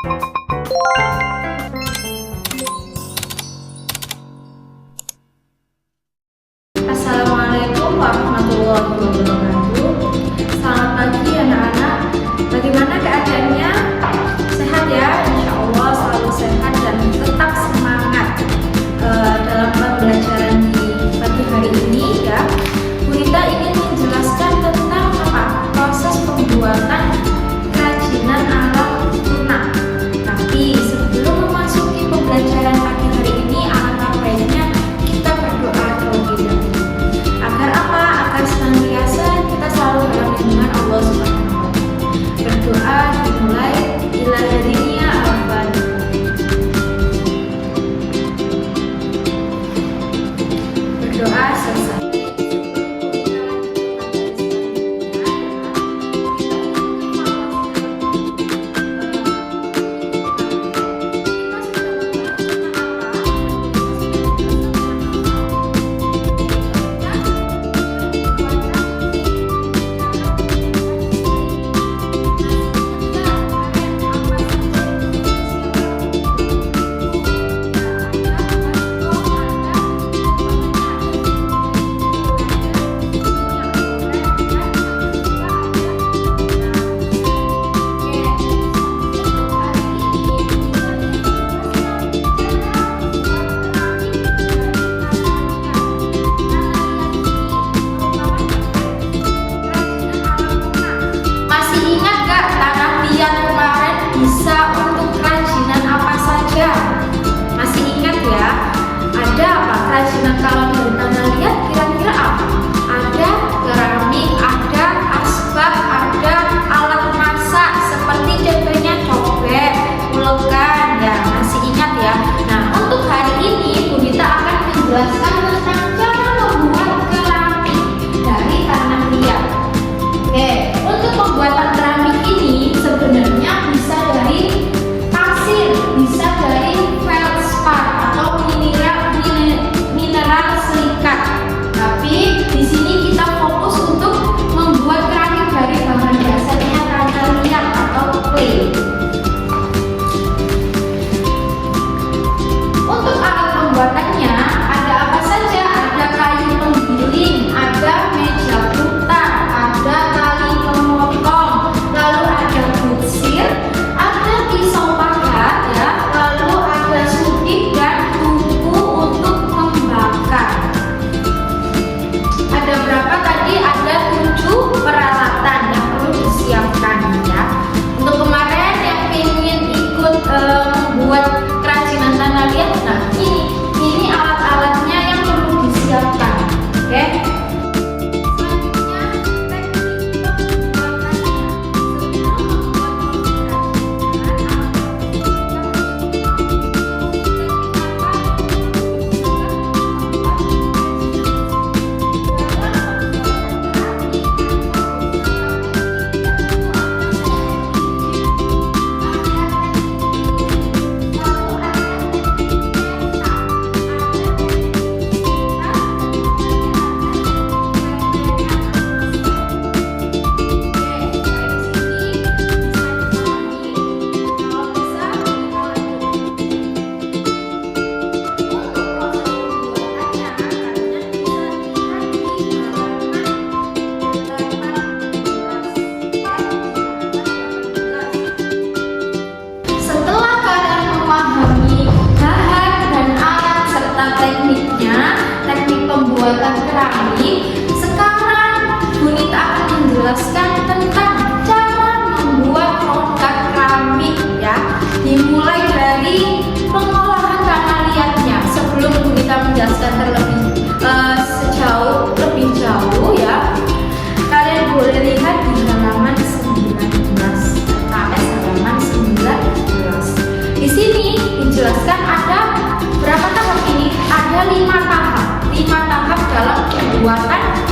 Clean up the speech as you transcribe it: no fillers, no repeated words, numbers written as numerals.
Assalamualaikum warahmatullahi wabarakatuh. Selamat pagi anak-anak. Bagaimana keadaannya? Sehat ya? Insya Allah selalu sehat dan tetap semangat dalam pembelajaran di pagi hari ini ya. Bu Rita ingin menjelaskan tentang proses pembuatan kerajinan alam lunak. Tapi sebelum memasuki pembelajaran pagi hari ini, alangkah baiknya kita berdoa terlebih dahulu. Agar apa? Agar senantiasa kita selalu dalam lindungan Allah Subhanahu wa Ta'ala. Berdoa dimulai ila hadinya al-Fatihah. Berdoa selesai. Kerajinan kalau dari tanah liat kira-kira apa? Ada keramik, ada asbak, ada alat masak seperti contohnya cobek, ulekan ya, masih ingat ya. Nah, untuk hari ini Bu Rita akan menjelaskan tentang cara membuat keramik dari tanah liat. Oke, untuk pembuatan keramik ini sebenarnya bisa dari pasir, bisa dari feldspar atau mineral silikat. Tapi di sini kita fokus untuk membuat keramik dari bahan dasarnya tanah liat atau clay. Untuk alat pembuatannya ada apa saja? Ada kayu penggiling, ada meja putar, ada tali pemotong, lalu ada butsir, ada pisau pahat ya, lalu ada sudik dan tungku untuk membakar. Ada berapa tadi? Ada 7 peralatan yang perlu disiapkan ya. Untuk kemarin yang ingin ikut membuat kerajinan tanah liat, nah ini alat-alatnya yang perlu disiapkan. Oke. Teknik pembuatan keramik. Sekarang Bu Rita akan menjelaskan tentang cara membuat produk keramik ya. Dimulai dari pengolahan tanah liatnya. Sebelum Bu Rita menjelaskan lebih jauh ya, kalian boleh lihat di halaman 19 KS halaman 19. Di sini dijelaskan ada berapa tahap ini? Ada 5 tahap dalam pembuatan